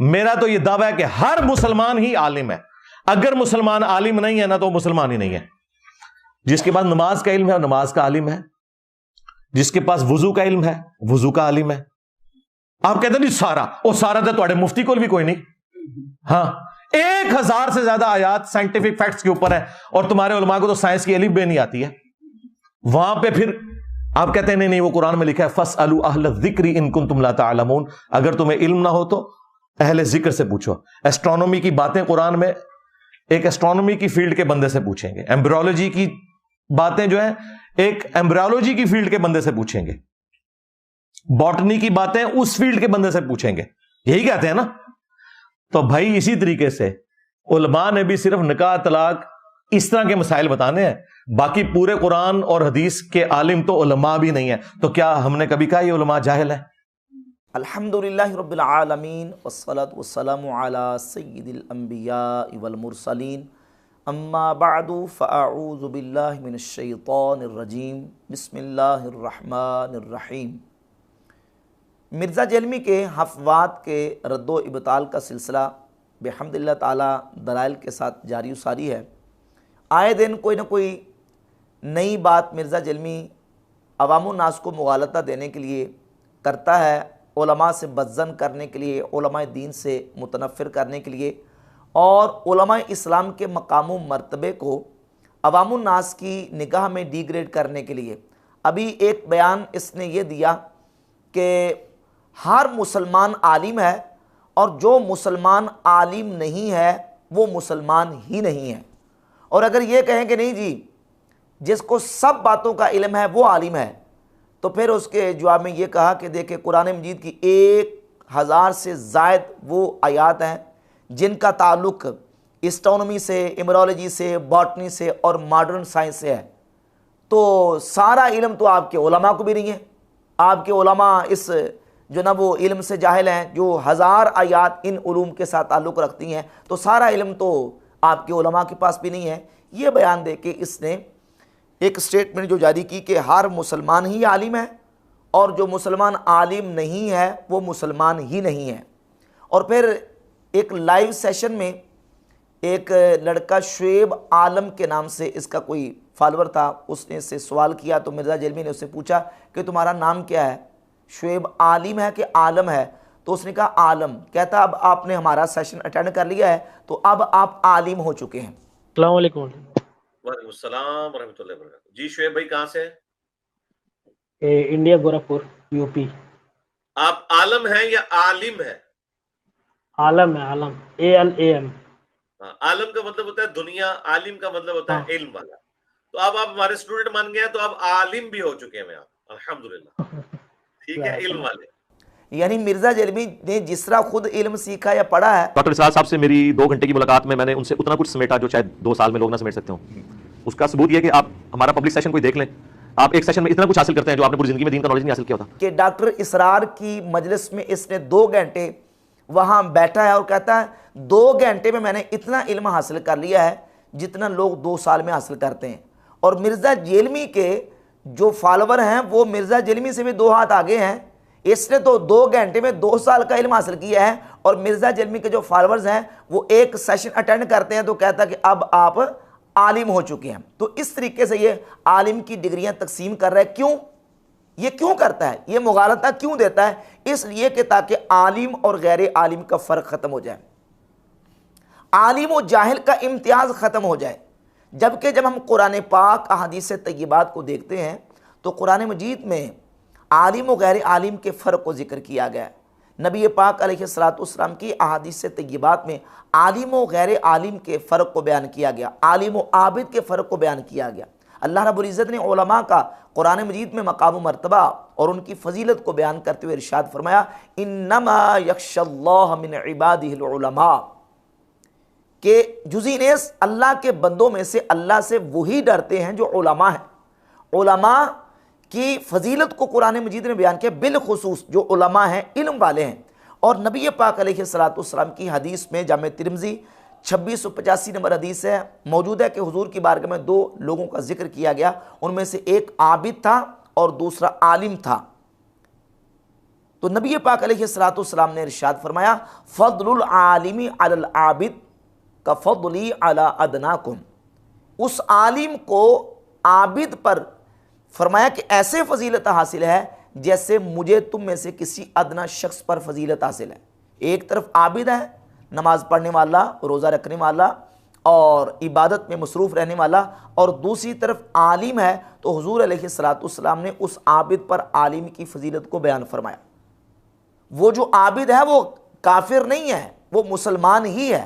मेरा तो यह दावा है कि हर मुसलमान ही आलिम है। अगर मुसलमान आलिम नहीं है ना तो मुसलमान ही नहीं है। जिसके पास नमाज का इल्म है नमाज का आलिम है, जिसके पास वुजू का इल्म है वुजू का आलिम है। आप कहते नहीं सारा, ओ सारा तो तुम्हारे मुफ्ती को भी कोई नहीं। हाँ, 1000 से ज्यादा आयात साइंटिफिक फैक्ट्स के ऊपर है और तुम्हारे उलमा को तो साइंस की अलिफ बे नहीं आती है। वहां पे फिर आप कहते हैं नहीं नहीं वो कुरान में लिखा है फसअलू अहल ज़िक्री इन कुंतुम ला तालमून, अगर तुम्हें इल्म ना हो तो अहले जिक्र से पूछो। एस्ट्रोनॉमी की बातें कुरान में एक एस्ट्रोनॉमी की फील्ड के बंदे से पूछेंगे, एम्ब्रियोलॉजी की बातें जो है एक एम्ब्रियोलॉजी की फील्ड के बंदे से पूछेंगे, बॉटनी की बातें उस फील्ड के बंदे से पूछेंगे। यही कहते हैं ना। तो भाई इसी तरीके से उलमा ने भी सिर्फ निकाह तलाक इस तरह के मसाइल बताने हैं, बाकी पूरे कुरान और हदीस के आलिम तो उलमा भी नहीं है। तो क्या हमने कभी कहा ये उलमा जाहिल है? अल्हम्दुलिल्लाहि रब्बिल आलमीन वस्सलातु वस्सलामु अला सय्यिदिल अंबिया वल मुरसलीन अम्मा बअदु फ़अऊज़ु बिल्लाहि मिनश शैतानिर रजीम बिस्मिल्लाहिर रहमानिर रहीम। मिर्ज़ा जेलमी के हफ़वात के रद्दो इब्ताल का सिलसिला बिहम्दिल्लाह ताला दलाइल के साथ जारी सारी है। आए दिन कोई ना कोई नई बात मिर्ज़ा जेलमी अवामुन नास को मुगालता देने के लिए करता है, उलमा से बदज़न करने के लिए, उलमा दीन से मुतनफ़िर करने के लिए और उलमा इस्लाम के मकाम मर्तबे को अवामुन नास की निगाह में डिग्रेड करने के लिए। अभी एक बयान इसने ये दिया कि हर मुसलमान आलिम है और जो मुसलमान आलिम नहीं है वो मुसलमान ही नहीं है। और अगर ये कहें कि नहीं जी जिसको सब बातों का इल्म है वो आलिम है, तो फिर उसके जवाब में ये कहा कि देखिए कुरान मजीद की 1000 से ज़ायद वो आयात हैं जिनका ताल्लुक़ एस्ट्रोनॉमी से, एम्ब्रियोलॉजी से, बॉटनी से और मॉडर्न साइंस से है। तो सारा इल्म तो आपके उलमा को भी नहीं है। आपके उलमा इस जो ना वो इल्म से जाहिल हैं, जो 1000 आयात इन उलूम के साथ ताल्लुक़ रखती हैं, तो सारा इल्म तो आपके उलमा के पास भी नहीं है। ये बयान दे के इसने एक स्टेटमेंट जो जारी की कि हर मुसलमान ही आलिम है और जो मुसलमान आलिम नहीं है वो मुसलमान ही नहीं है। और फिर एक लाइव सेशन में एक लड़का शुएब आलम के नाम से इसका कोई फॉलोअर था, उसने इससे सवाल किया तो मिर्ज़ा जेलमी ने उससे पूछा कि तुम्हारा नाम क्या है, शुएब आलिम है कि आलम है? तो उसने कहा आलम। कहता अब आपने हमारा सेशन अटेंड कर लिया है तो अब आप आलिम हो चुके हैं। अस्सलाम वालेकुम। वालेकुम सलाम रहमतुल्लाहि व बरकातहू। जी शुएब भाई कहाँ से हैं? India Gorakhpur UP. आप आलम हैं या आलिम हैं? आलम है, आलम ALAM। आलम का मतलब होता है दुनिया, आलिम का मतलब होता है इल्म वाला। तो अब आप हमारे स्टूडेंट मान गए तो आप आलिम भी हो चुके हैं आप, अल्हम्दुलिल्लाह। ठीक है, इल्म वाले। यानी मिर्जा जेलमी ने जिस तरह खुद इल्म सीखा या पढ़ा है। डॉक्टर इसार साहब से मेरी 2 घंटे की मुलाकात में मैंने उनसे उतना कुछ समेटा जो शायद 2 साल में लोग ना समेट सकते हो। उसका सबूत यह कि आप हमारा पब्लिक सेशन कोई देख लें, आप एक सेशन में इतना कुछ हासिल करते हैं जो आपने पूरी जिंदगी में दीन का नॉलेज नहीं हासिल किया होता। कि डॉक्टर इसरार की मजलिस में इसने 2 घंटे वहां बैठा है और कहता है 2 घंटे में मैंने इतना इल्म हासिल कर लिया है जितना लोग 2 साल में हासिल करते हैं। और मिर्जा जेलमी के जो फॉलोवर हैं वो मिर्जा जेलमी से भी 2 हाथ आगे हैं। इसने तो 2 घंटे में 2 साल का इल्म हासिल किया है और मिर्जा जेलमी के जो फॉलोअर्स हैं वो एक सेशन अटेंड करते हैं तो कहता है कि अब आप आलिम हो चुके हैं। तो इस तरीके से ये आलिम की डिग्रियां तकसीम कर रहा है। क्यों ये क्यों करता है, ये मुगालता क्यों देता है? इसलिए कि ताकि आलिम और गैर आलिम का फ़र्क ख़त्म हो जाए, आलिम और जाहिल का इम्तियाज़ ख़त्म हो जाए। जबकि जब हम कुरान पाक अहादीस तय्यबात को देखते हैं तो कुरान मजीद में आलिम और गैर आलिम के फ़र्क को जिक्र किया गया है। नबी पाक अलैहिस्सलाम की अहादीस तय्यबात में आलिम और गैर आलिम के फ़र्क को बयान किया गया, आलिम और आबिद के फ़र्क को बयान किया गया। अल्लाह रब्बुल इज़्ज़त ने उलमा का कुरान मजीद में मकाम मर्तबा और उनकी फजीलत को बयान करते हुए इरशाद फरमाया, इन्नमा यख्शल्लाह मिन इबादिहिल उलमा, के जुज़ीनेस अल्लाह के बंदों में से अल्लाह से वही डरते हैं जो उलमा है। उलमा की फजीलत को कुरान मजीद ने बयान किया, बिलखुसूस जो उलमा हैं, इल्म वाले हैं। और नबी पाक अलैहिस्सलाम की हदीस में जामे तिरमिज़ी 2685 नंबर हदीस है, मौजूद है कि हुजूर की बारगाह में 2 लोगों का जिक्र किया गया। उनमें से एक आबिद था और दूसरा आलिम था। तो नबी पाक अलैहिस्सलाम ने इरशाद फरमाया, फ़द्लुल आलिमी अलल आबिद का फ़द्ली अला अदनाकुम। उस आलिम को आबिद पर फरमाया कि ऐसे फजीलत हासिल है जैसे मुझे तुम में से किसी अदना शख्स पर फजीलत हासिल है। एक तरफ आबिद है, नमाज पढ़ने वाला, रोज़ा रखने वाला और इबादत में मसरूफ़ रहने वाला, और दूसरी तरफ आलिम है। तो हुजूर अलैहिस्सलाम ने उस आबिद पर आलिम की फजीलत को बयान फरमाया। वो जो आबिद है वो काफिर नहीं है, वो मुसलमान ही है,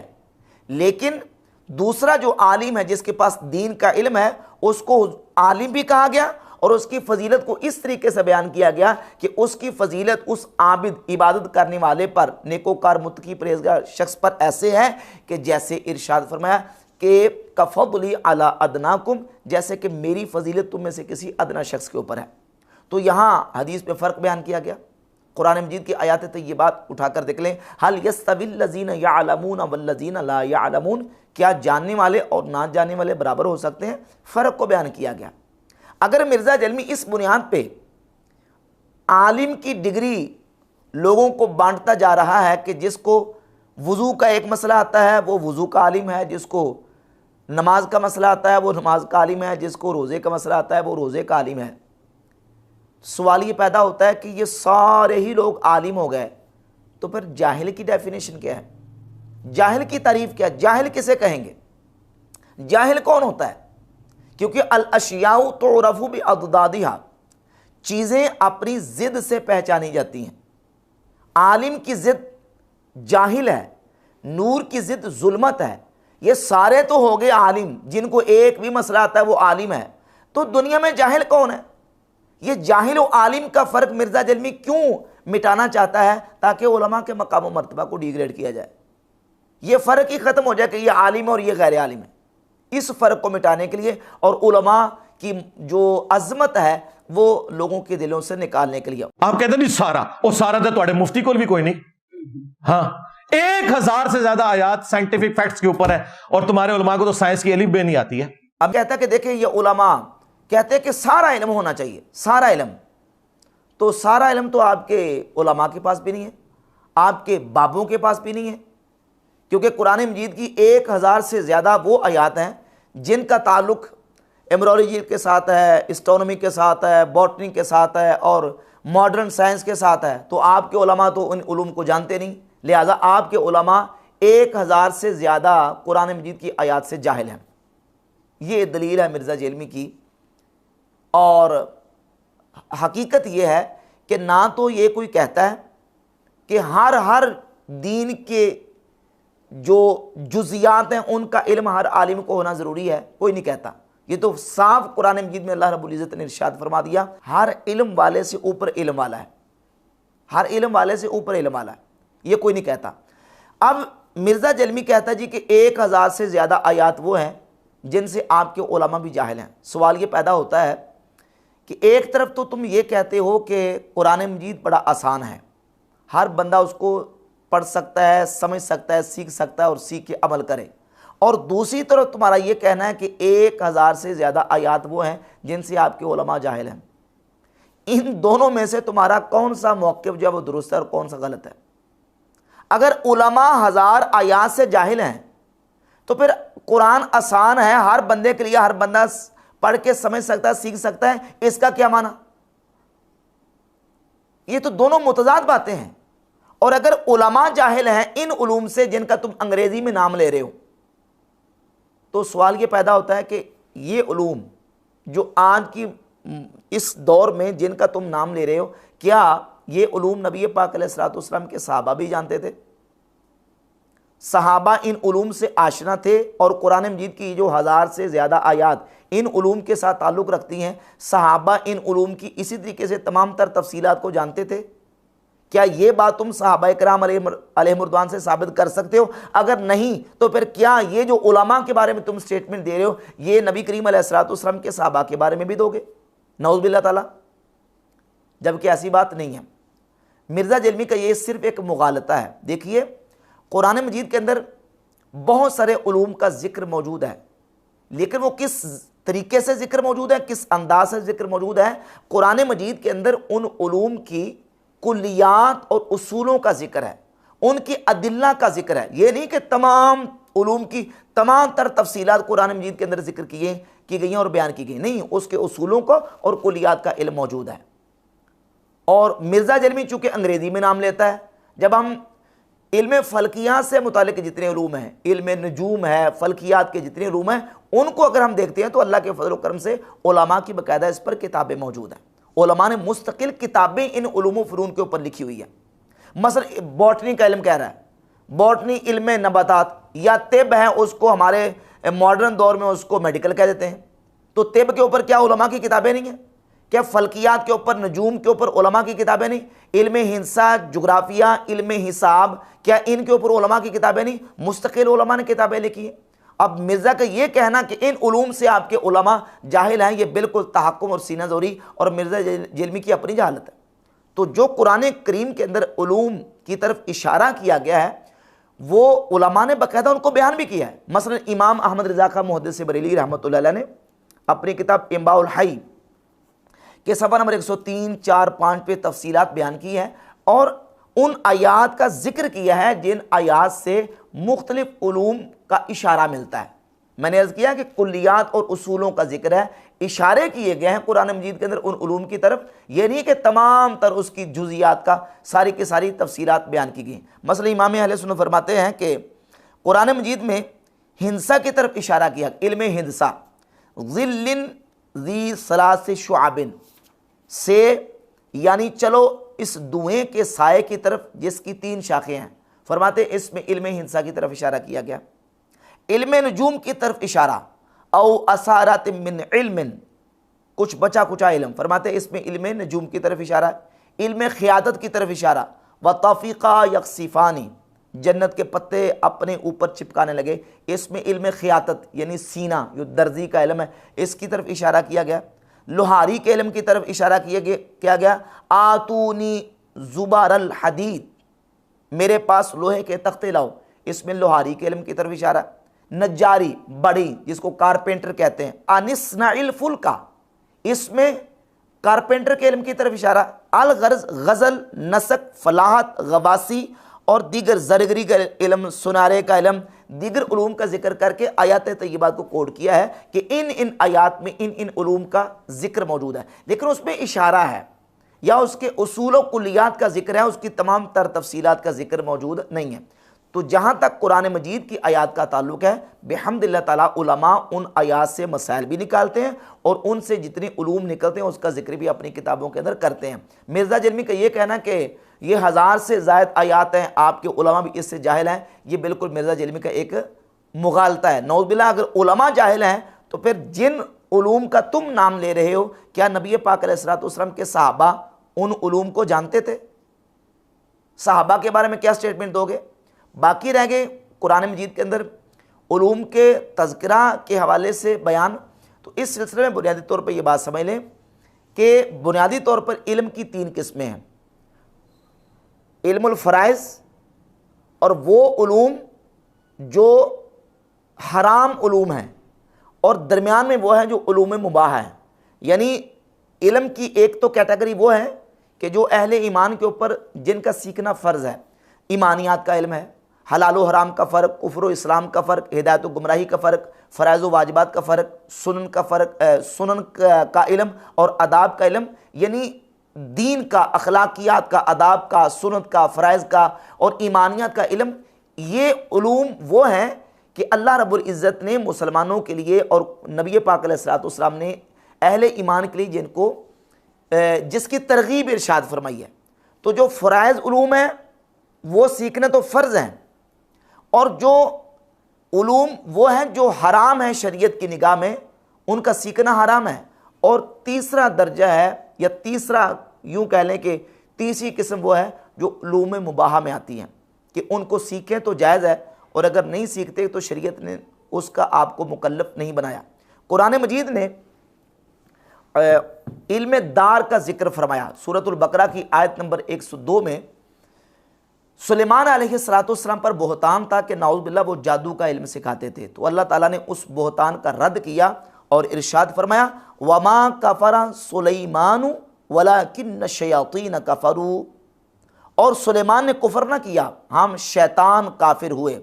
लेकिन दूसरा जो आलिम है जिसके पास दीन का इल्म है उसको आलिम भी कहा गया और उसकी फजीलत को इस तरीके से बयान किया गया कि उसकी फजीलत उस आबिद इबादत करने वाले पर, नेकोकार मुत्तकी परहेज़गार शख्स पर ऐसे है कि जैसे इरशाद फरमाया कि कफ़द्ली अला अदनाकुम, जैसे कि मेरी फजीलत तुम में से किसी अदना शख्स के ऊपर है। तो यहाँ हदीस में फ़र्क बयान किया गया। कुरान मजीद की आयत तय्यबात उठाकर देख लें, हल यस्तविल लज़ीना यअलमून वल्लज़ीना ला यअलमून, क्या जानने वाले और ना जानने वाले बराबर हो सकते हैं? फ़र्क को बयान किया गया। अगर मिर्ज़ा जलमी इस बुनियाद पे आलिम की डिग्री लोगों को बांटता जा रहा है कि जिसको वज़ू का एक मसला आता है वो वज़ू का आलिम है, जिसको नमाज का मसला आता है वो नमाज का आलिम है, जिसको रोज़े का मसला आता है वो रोज़े का आलिम है, सवाल ये पैदा होता है कि ये सारे ही लोग आलिम हो गए, तो फिर जाहिल की डेफिनेशन क्या है? जाहिल की तारीफ क्या है? जाहिल किसे कहेंगे? जाहिल कौन होता है? क्योंकि अल अशियाउ तुरफु बि अददादिहा, चीज़ें अपनी ज़िद से पहचानी जाती हैं। आलिम की ज़िद जाहिल है, नूर की ज़िद जुल्मत है। ये सारे तो हो गए आलिम, जिनको एक भी मसला आता है वो आलिम है। तो दुनिया में जाहिल कौन है? ये जाहिल और आलिम का फ़र्क मिर्ज़ा जलमी क्यों मिटाना चाहता है? ताकि उलमा के मकाम मर्तबा को डिग्रेड किया जाए, ये फ़र्क ही ख़त्म हो जाए कि ये आलिम और ये गैर आलिम है। इस फ़र्क को मिटाने के लिए और उलमा की जो अज़मत है वो लोगों के दिलों से निकालने के लिए। आप कहते नहीं सारा, और सारा तो तुम्हारे मुफ्ती को भी कोई नहीं। हाँ, 1000 से ज्यादा आयात साइंटिफिक फैक्ट्स के ऊपर है और तुम्हारे उलमा को तो साइंस की अलिफ बे नहीं आती है। अब कहता है कि देखिए ये उलमा कहते हैं कि सारा इल्म होना चाहिए, सारा इल्म। तो सारा इल्म तो आपके उलमा के पास भी नहीं है, आपके बाबों के पास भी नहीं है, क्योंकि कुरान मजीद की 1000 से ज़्यादा वो आयात हैं जिनका ताल्लुक़ एम्ब्रोलॉजी के साथ है, एस्ट्रोनॉमी के साथ है, बॉटनी के साथ है और मॉडर्न साइंस के साथ है। तो आपके उलमा तो उन उलूम को जानते नहीं, लिहाजा आपके उलमा 1000 से ज़्यादा कुरान मजीद की आयात से जाहिल हैं। ये दलील है मिर्ज़ा जलमी की। और हकीकत ये है कि ना तो ये कोई कहता है कि हर दीन के जो जुज़ियात हैं उनका इल्म हर आलिम को होना ज़रूरी है, कोई नहीं कहता। ये तो साफ कुरान मजीद में अल्लाह रब्बुल इज़्ज़त ने इरशाद फरमा दिया, हर इल्म वाले से ऊपर इल्म वाला है, हर इल्म वाले से ऊपर इल्म वाला है, ये कोई नहीं कहता। अब मिर्ज़ा जलमी कहता है जी कि 1000 से ज़्यादा आयात वो हैं जिनसे आपके उलमा भी जाहिल हैं। सवाल ये पैदा होता है कि एक तरफ तो तुम ये कहते हो कि कुरान मजीद बड़ा आसान है, हर बंदा उसको पढ़ सकता है, समझ सकता है, सीख सकता है और सीख के अमल करे, और दूसरी तरफ तुम्हारा ये कहना है कि 1000 से ज़्यादा आयात वो हैं जिनसे आपके उलमा जाहिल हैं। इन दोनों में से तुम्हारा कौन सा मौक़िफ़ जो है वो दुरुस्त है और कौन सा गलत है? अगर उलमा 1000 आयात से जाहिल हैं तो फिर कुरान आसान है, हर बंदे के लिए, हर बंदा पढ़ के समझ सकता है, सीख सकता है, इसका क्या माना? ये तो दोनों मुतज़ाद बातें हैं। और अगर उलमा जाहिल हैं इन उलूम से जिनका तुम अंग्रेजी में नाम ले रहे हो, तो सवाल ये पैदा होता है कि ये उलूम जो आज की इस दौर में जिनका तुम नाम ले रहे हो, क्या ये उलूम नबी पाक अलैहिस्सलाम के सहाबा भी जानते थे? सहाबा इन उलूम से आशना थे और कुरान मजीद की जो 1000 से ज़्यादा आयात इन उलूम के साथ ताल्लुक़ रखती हैं, सहाबा इन उलूम की इसी तरीके से तमाम तर तफसीलात को जानते थे? क्या ये बात तुम सहाबा इकराम अलैहिमुर्रिदवान से साबित कर सकते हो? अगर नहीं तो फिर क्या ये जो उलमा के बारे में तुम स्टेटमेंट दे रहे हो ये नबी करीम अलैहिस्सलाम के सहाबा के बारे में भी दोगे? नऊज़ बिल्लाह ताला, जबकि ऐसी बात नहीं है। मिर्ज़ा जलमी का ये सिर्फ एक मुगालता है। देखिए कुरान मजीद के अंदर बहुत सारे उलूम का जिक्र मौजूद है, लेकिन वो किस तरीके से जिक्र मौजूद है, किस अंदाज से जिक्र मौजूद है, कुरान मजीद के अंदर उन उलूम की कुल्लियात और उसूलों का जिक्र है, उनकी अदिल्ला का जिक्र है। ये नहीं कि तमाम उलूम की तमाम तर तफसीलात कुरान मजीद के अंदर जिक्र की गई हैं और बयान की गई, नहीं, उसके उसूलों का और कुल्लियात का इल्म मौजूद है। और मिर्ज़ा जलमी चूँकि अंग्रेज़ी में नाम लेता है, जब हम इल्म फ़ल्कियात से मुतालिक जितने उलूम हैं, इल्म नजूम है, फ़ल्कियात के जितने उलूम हैं, उनको अगर हम देखते हैं तो अल्लाह के फजल करम से उलमा की बाकायदा इस पर किताबें मौजूद हैं। उलमा ने मुस्तकिल किताबें इन उलूम फ़ुनून के ऊपर लिखी हुई है। मसलन बॉटनी का इल्म कह रहा है, बॉटनी इल्म नबातात या तिब है, उसको हमारे मॉडर्न दौर में उसको मेडिकल कह देते हैं। तो तिब के ऊपर क्या उलमा की किताबें नहीं हैं? क्या फ़ल्कियात के ऊपर, नजूम के ऊपर उलमा की किताबें नहीं? इल्म हिंसा, जुग्राफिया, इल्म हिसाब, क्या इनके ऊपर उलमा की किताबें नहीं? मुस्तकिल उलमा ने किताबें लिखी हैं। अब मिर्ज़ा का ये कहना कि इन उलूम से आपके उलमा जाहिल हैं, ये बिल्कुल तहक्कुम और सीना ज़ोरी और मिर्ज़ा जलमी की अपनी जहालत है। तो जो कुरान करीम के अंदर उलूम की तरफ इशारा किया गया है, वो उलमा ने बाकायदा उनको बयान भी किया है। मसलन इमाम अहमद रज़ा खां मुहद्दिस बरेली रहमतुल्लाह अलैह ने अपनी किताब इम्बाउल हई के सफ़ा नंबर 103, 4, 5 पे तफसीलात बयान की है और उन आयात का जिक्र किया है जिन आयात से मुख्तलिफ उलूम का इशारा मिलता है। मैंने अर्ज़ किया कि कुल्लियात और उसूलों का जिक्र है, इशारे किए गए हैं कुरान मजीद के अंदर उन उलूम की तरफ। ये नहीं कि तमाम तर उसकी जुज़ियात का सारी की सारी तफसीलात बयान की गई। मसलन इमाम अहले सुन्नत फरमाते हैं कि कुरान मजीद में हिंसा की तरफ इशारा किया, इल्म हिंसा, ज़िल्लिन ज़ी सलासे शुआबिन से, यानी चलो इस धुएं के साए की तरफ जिसकी 3 शाखें हैं। फरमाते इसमें इल्म हिंसा की तरफ इशारा किया गया। इल्म नजूम की तरफ इशारा, औ असारात मिन इल्मिन, कुछ बचा कुचा इल्म, फरमाते इसमें इल्म नजूम की तरफ इशारा। इल्म क़ियादत की तरफ इशारा, व तौफ़ीक़ा यक्सिफ़ानी, जन्नत के पत्ते अपने ऊपर चिपकाने लगे, इसमें इल्म क़ियादत यानी सीना, जो दर्जी का इल्म है, इसकी तरफ इशारा किया गया। लोहारी के इल्म की तरफ इशारा किया गया, आतूनी ज़ुबारल हदीद, मेरे पास लोहे के तख्ते लाओ, इसमें लोहारी के इल्म की तरफ इशारा। नज्जारी, बड़ी, जिसको कारपेंटर कहते हैं, अनिस्नाइल फुल्का, इसमें कारपेंटर के इल्म की तरफ इशारा। अल गर्ज, गज़ल, नसक, फलाहत, गवासी और दीगर ज़रगरी का इल्म, सुनारे का इल्म, दीगर उलूम का जिक्र करके आयात तय्यबात को कोड किया है कि इन आयात में इन उलूम का जिक्र मौजूद है, लेकिन उसमें इशारा है या उसके उसूल व कुल्लियात का जिक्र है, उसकी तमाम तर तफसीलात का जिक्र मौजूद नहीं है। तो जहाँ तक कुरान मजीद की आयात का ताल्लुक है, बिहम्दिल्लाह ताला उलमा उन आयात से मसाइल भी निकालते हैं और उनसे जितनी उलूम निकलते हैं उसका जिक्र भी अपनी किताबों के अंदर करते हैं। मिर्ज़ा जलमी का ये कहना कि ये 1000 से ज़ायद आयात हैं, आपके उलमा भी इससे जाहिल हैं, ये बिल्कुल मिर्ज़ा जलमी का एक मुगालता है। नौज़ुबिल्लाह, अगर उलमा जाहिल हैं तो फिर जिन उलूम का तुम नाम ले रहे हो, क्या नबी पाक अलैहिस्सलाम के सहाबा उन उलूम को जानते थे? सहाबा के बारे में क्या स्टेटमेंट दोगे? बाकी रह गए कुरान मजीद के अंदर उलूम के तज़किरा के हवाले से बयान। तो इस सिलसिले में बुनियादी तौर पर यह बात समझ लें कि बुनियादी तौर पर इल्म की 3 किस्में हैं, इल्मुल फ़राइज़ और वो उलूम जो हराम उलूम हैं, और दरमियान में वो है जो उलूम मुबाह है। यानी इल्म की एक तो कैटेगरी वो है कि जो अहले ईमान के ऊपर जिनका सीखना फ़र्ज़ है, ईमानियात का इल्म है, हलाल व हराम का फ़र्क, कुफ्र व इस्लाम का फ़र्क, हिदायत व गुमराही का फ़र्क, फ़राइज़ व वाजिबात का फ़र्क, सुनन का फ़र्क, सुनन का इल्म और अदाब का इल्म, यानी दीन का, अखलाकियात का, अदाब का, सुन्नत का, फ़राइज़ का और ईमानियात का इल्म। ये उलूम वो हैं कि अल्लाह रब्बुल इज़्ज़त ने मुसलमानों के लिए और नबी पाक अलैहिस्सलाम ने अहले ईमान के लिए जिनको जिसकी तरगीब इरशाद फरमाई है। तो जो फ़राइज़ उलूम हैं वो सीखना तो फ़र्ज़ हैं, और जो उलूम वो हैं जो हराम हैं शरीयत की निगाह में, उनका सीखना हराम है। और तीसरा दर्जा है, या तीसरा यूँ कह लें कि तीसरी किस्म वो है जो उलूम मुबाह में आती हैं कि उनको सीखें तो जायज़ है, और अगर नहीं सीखते तो शरीयत ने उसका आपको मुकल्लफ नहीं बनाया। कुरान मजीद ने इल्म दार का जिक्र फरमाया। सूरतुल बकरा की आयत नंबर 102 में सुलेमान अलैहिस्सलाम पर बोहतान था कि नाउज़ुबिल्लाह वो जादू का इल्म सिखाते थे। तो अल्लाह ताला ने उस बोहतान का रद्द किया और इरशाद फरमाया, वमा कफरा सुलैमानु वलाकिन्न शयातीन कफरू और सुलेमान ने कुफर ना किया, हम शैतान काफिर हुए।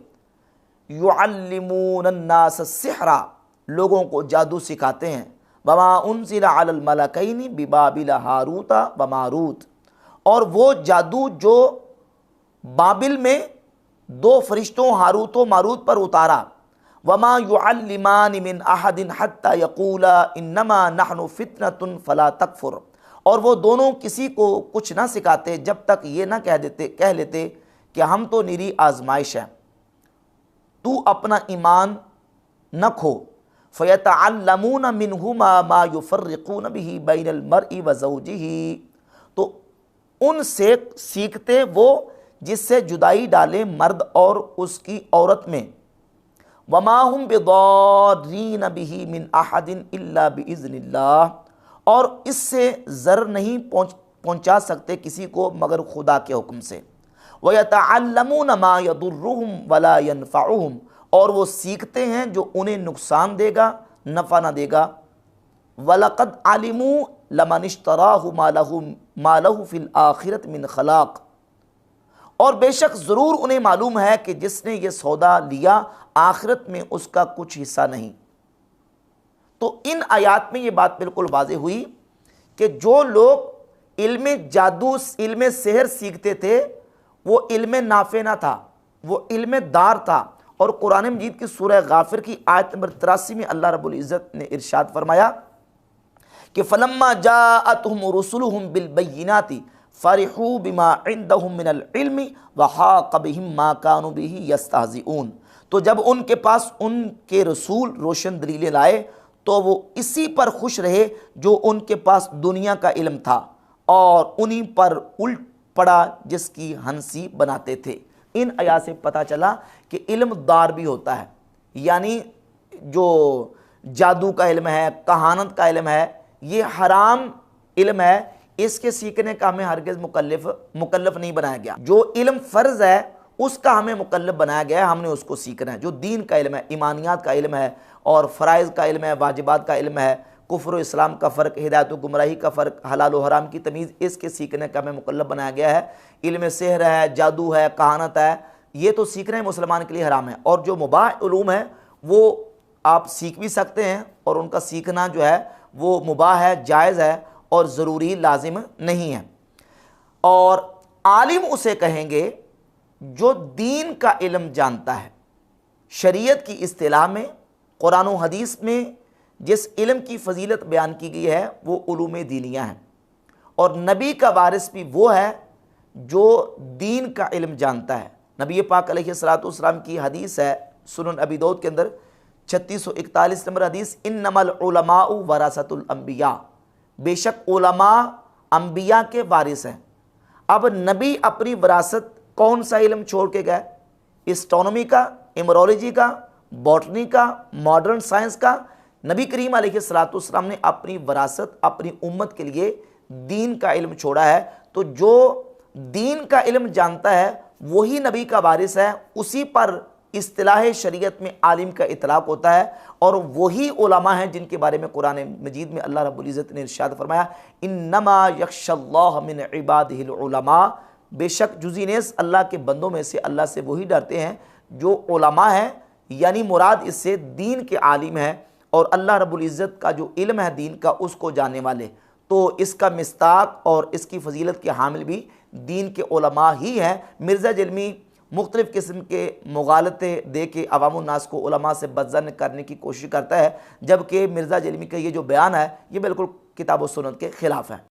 युअल्लिमून अन्नास सिहरा, लोगों को जादू सिखाते हैं। वमा उनज़िला अलल मलकैनि बिबाबिल हारूता व मारूत, और वो जादू जो बाबिल में दो फरिश्तों हारूत व मारूत पर उतारा। वमा युअल्लिमानि मिन अहदिन हत्ता यक़ूला इन्नमा नहनु फितनतुन फला तकफुर, और वो दोनों किसी को कुछ ना सिखाते जब तक ये ना कह लेते कि हम तो निरी आजमाइश है, तू अपना ईमान न खो। फ़यतअल्लमून मिनहुमा मा युफ़र्रिक़ून बिही बैनल मर्इ व ज़ौजिही, तो उनसे सीखते वो जिससे जुदाई डाले मर्द और उसकी औरत में। वमा हुम बिदार्रीन बिही मिन अहदिन इल्ला बिइज़्निल्लाह, और इससे ज़र नहीं पहुँचा सकते किसी को मगर खुदा के हुक्म से। वयतअल्लमून मा यदुर्रुहुम वला यनफ़उहुम, और वो सीखते हैं जो उन्हें नुकसान देगा नफ़ा ना देगा। वलक़द अलिमू लमन इश्तराहु मा लहु फ़िल आखिरत मिन खलाक़, और बेशक ज़रूर उन्हें मालूम है कि जिसने ये सौदा लिया आखिरत में उसका कुछ हिस्सा नहीं। तो इन आयात में ये बात बिल्कुल वाज़ेह हुई कि जो लोग इल्म जादू इल्म सेहर सीखते थे वो इल्म नाफे ना था, वो इल्म दार था। और कुरान मजीद की सूरह गाफिर की आयत नंबर 83 में अल्लाह रब्बुल इज़्ज़त ने इरशाद फरमाया कि फलम्मा जाअतहुम रुसुलुहुम बिल बय्यिनाति फरिहू बिमा इंदहुम मिनल इल्मि व हाक़ बिहिम मा कानू बिही यस्तहज़िऊन, तो जब उनके पास उनके रसूल रोशन दलीलें लाए तो वो इसी पर खुश रहे जो उनके पास दुनिया का इल्म था, और उन्हीं पर उल्ट पड़ा जिसकी हंसी बनाते थे। इन आयात से पता चला कि इल्म दार भी होता है, यानी जो जादू का इल्म है, कहानत का इल्म है, ये हराम इल्म है, इसके सीखने का हमें हरगिज़ मुकल्लफ नहीं बनाया गया। जो इल्म फ़र्ज़ है उसका हमें मुकल्लफ बनाया गया है, हमने उसको सीखना है। जो दीन का इल्म है, ईमानियात का इल्म है, और फ़राइज़ का इल्म है, वाजिबात का इल्म है, कुफ्र इस्लाम का फ़र्क, हिदायत व गुमराही का फ़र्क, हलाल व हराम की तमीज़, इसके सीखने का हमें मुकल्लफ बनाया गया है। इल्म सेहर है, जादू है, कहानत है, ये तो सीखना मुसलमान के लिए हराम है। और जो मुबाह उलूम है वो आप सीख भी सकते हैं, और उनका सीखना जो है वो मुबाह है, जायज़ है, और ज़रूरी लाजिम नहीं है। और आलिम उसे कहेंगे जो दीन का इल्म जानता है। शरीयत की इस्तिलाह में, कुरान व हदीस में जिस इल्म की फजीलत बयान की गई है वो उलूम दीनिया है, और नबी का वारिस भी वो है जो दीन का इल्म जानता है। नबी पाक अलैहिस्सलातु वस्सलाम की हदीस है सुनन अबी दाऊद के अंदर 3641 नंबर हदीस, इन्नमल उलमाउ वरासतुल अंबिया, बेशक उलमा अंबिया के वारिस हैं। अब नबी अपनी विरासत कौन सा इल्म छोड़ के गए? एस्ट्रोनॉमी का, इमरोलॉजी का, बॉटनी का, मॉडर्न साइंस का? नबी करीम अलैहिस्सलातु वस्सलाम ने अपनी विरासत अपनी उम्मत के लिए दीन का इल्म छोड़ा है। तो जो दीन का इल्म जानता है वही नबी का वारिस है, उसी पर इस्तिलाह शरीयत में आलिम का इतलाक़ होता है, और वही उलमा हैं जिनके बारे में कुरान मजीद में अल्लाह रब्बुल इज़्ज़त ने इरशाद फरमाया, इन्नमा यख्शल्लाह मिन इबादिहिल उलमा, बेशक जुज़ीनेस अल्लाह के बंदों में से अल्लाह से वही डरते हैं जो उलमा है, यानी मुराद इससे दीन के आलिम है, और अल्लाह रब्बुल इज़्ज़त का जो इल्म है दीन का उसको जानने वाले। तो इसका मिस्ताक और इसकी फजीलत के हामिल भी दीन के उलमा ही हैं। मिर्ज़ा जलमी मुख्तलिफ़ किस्म के मुगालते दे के अवामुन नास को उलमा से बदज़न करने की कोशिश करता है, जबकि मिर्ज़ा जलमी का ये जो बयान है ये बिल्कुल किताब व सुन्नत के ख़िलाफ़ है।